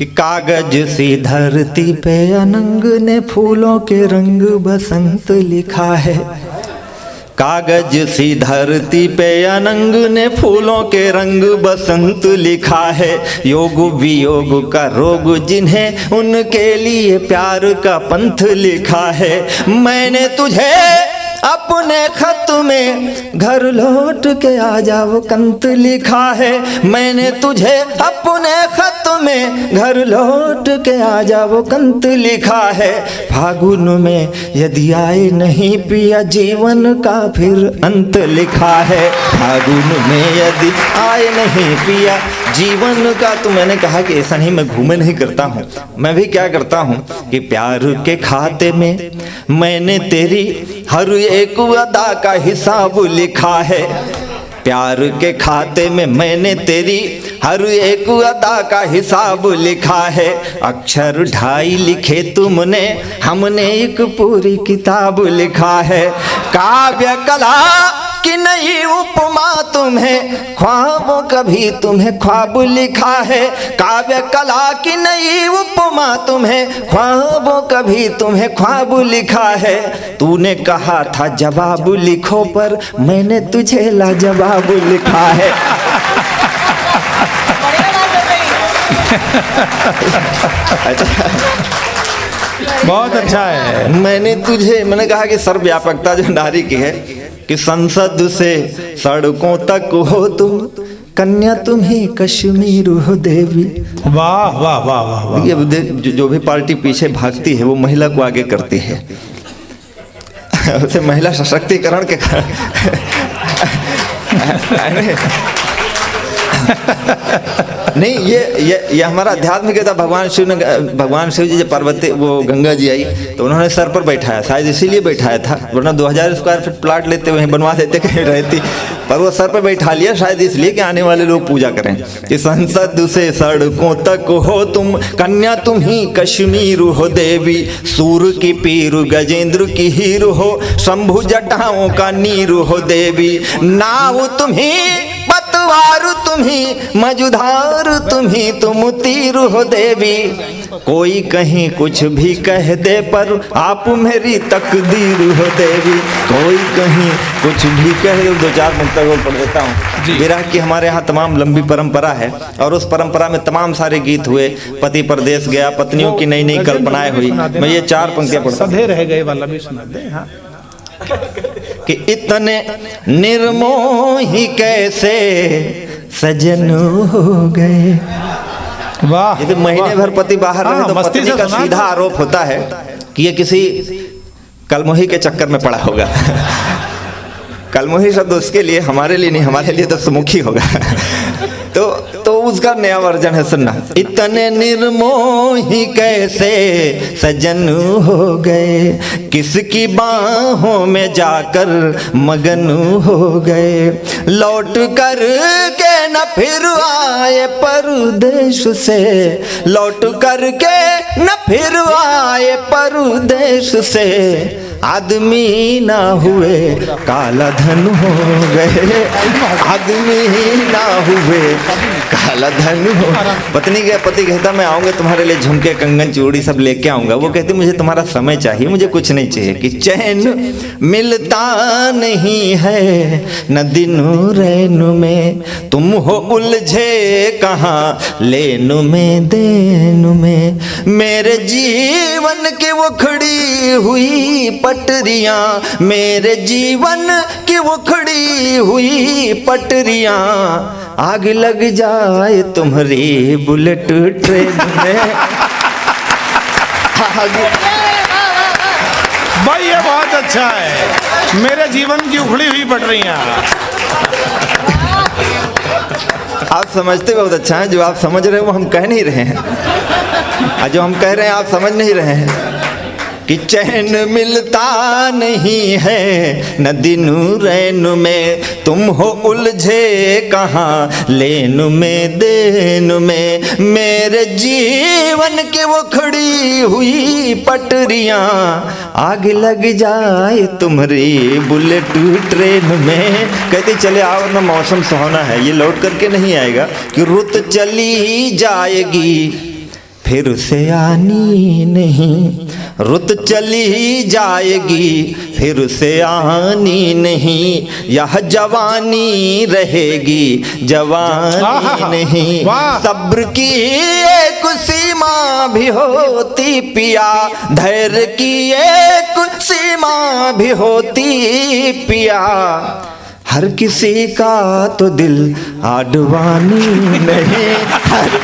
कि कागज सी धरती पे अनंग ने फूलों के रंग बसंत लिखा है। कागज सी धरती पे अनंग ने फूलों के रंग बसंत लिखा है। योग वियोग का रोग जिन्हें उनके लिए प्यार का पंथ लिखा है। मैंने तुझे अपने खत में घर लौट के आ जाओ कंत लिखा है। मैंने तुझे अपने खत में घर लौट के आ जाओ कंत लिखा है। फागुन में यदि आए नहीं पिया जीवन का फिर अंत लिखा है। फागुन में यदि आए नहीं पिया जीवन का। तो मैंने कहा कि ऐसा नहीं, मैं घूमे नहीं करता हूँ, मैं भी क्या करता हूँ कि प्यार के खाते में मैंने तेरी हर एक अदा का हिसाब लिखा है। प्यार के खाते में मैंने तेरी हर एक अदा का हिसाब लिखा है। अक्षर ढाई लिखे तुमने, हमने एक पूरी किताब लिखा है। काव्य कला कि नई उपमा तुम्हें ख्वाबों कभी तुम्हें ख्वाब लिखा है। काव्य कला की नई उपमा तुम्हें ख्वाबों कभी तुम्हें ख्वाब लिखा है। तूने कहा था जवाब लिखो पर मैंने तुझे लाजवाब लिखा है। बहुत अच्छा है। मैंने कहा कि सर्वव्यापकता जो नारी की है कि संसद से सड़कों तक हो तुम, कन्या तुम ही कश्मीर हो देवी। वाह वाह वाह वाह वाह। ये जो भी पार्टी पीछे भागती है वो महिला को आगे करती है। उसे महिला सशक्तिकरण के नहीं, ये हमारा आध्यात्मिक था। भगवान शिव जी जब पार्वती वो गंगा जी आई तो उन्होंने सर पर बैठाया, शायद इसीलिए बैठाया था, वरना 2000 स्क्वायर फीट प्लाट लेते हुए बनवा देते कहीं रहती, पर वो सर पर बैठा लिया शायद इसलिए कि आने वाले लोग पूजा करें कि संसद से सड़कों तक हो तुम, कन्या तुम ही कश्मीर हो देवी। सूर की पीर गजेंद्र की हीर हो, शंभु जटाओं का नीर हो देवी। नाव तुम ही पतवार तुम ही मझधार तुम ही तुम तीर हो देवी। कोई कहीं कुछ भी कह दे पर आप मेरी तकदीर हो देवी। कोई कहीं कुछ भी कह दे। 2-4 मुक्तक और पढ़ देता हूँ। विरह की हमारे यहाँ तमाम लंबी परंपरा है और उस परंपरा में तमाम सारे गीत हुए। पति परदेश गया, पत्नियों की नई नई कल्पनाएं हुई। मैं ये 4 पंक्तियां पढ़ता हूँ। सधे रह गए वाला भी सुना दे। हाँ। कि इतने निर्मोही कैसे सजन हो गए। वाह। यदि महीने भर पति बाहर रहे तो पत्नी का सीधा आरोप होता है कि ये किसी कलमोही के चक्कर में पड़ा होगा। कलमोही शब्द उसके लिए, हमारे लिए नहीं, हमारे लिए तो सुमुखी होगा। तो उसका नया वर्जन है, सुनना। इतने निर्मोही कैसे सजन हो गए, किसकी बाहों में जाकर मगन हो गए। लौट कर के न फिर आए परदेश से, लौट कर के न फिर आए परदेश से। आदमी ना हुए काला धन हो गए, आदमी ना हुए काला धन हो। पति कहता मैं आऊँगा तुम्हारे लिए झुमके कंगन चूड़ी सब लेके आऊँगा। वो कहती मुझे तुम्हारा समय चाहिए, मुझे कुछ नहीं चाहिए। कि चैन मिलता नहीं है न दिनों रैनु में, तुम हो उलझे कहाँ लेनु में देनु में। मेरे जीवन की वो खड़ी हुई पटरियां, मेरे जीवन की वो खड़ी हुई पटरियां। आग लग जाए तुम्हारी बुलेट ट्रेन में। भाई ये बहुत अच्छा है। मेरे जीवन की उखड़ी हुई पटरियां। आप समझते बहुत अच्छा है। जो आप समझ रहे हो वो हम कह नहीं रहे हैं, और जो हम कह रहे हैं आप समझ नहीं रहे हैं। कि चैन मिलता नहीं है न दिनु रैनु में, तुम हो उलझे कहाँ लेनु में देनु में। मेरे जीवन के वो खड़ी हुई पटरियां, आग लग जाए तुम्हारी बुलेट ट्रेन में। कहते चले आओ ना, मौसम सुहाना है, ये लौट करके नहीं आएगा कि रुत चली जाएगी फिर से आनी नहीं, रुत चली जाएगी फिर से आनी नहीं, यह जवानी रहेगी जवानी नहीं। सब्र की एक सीमा भी होती पिया, धैर्य की एक सीमा भी होती पिया, हर किसी का तो दिल आडवानी नहीं, हर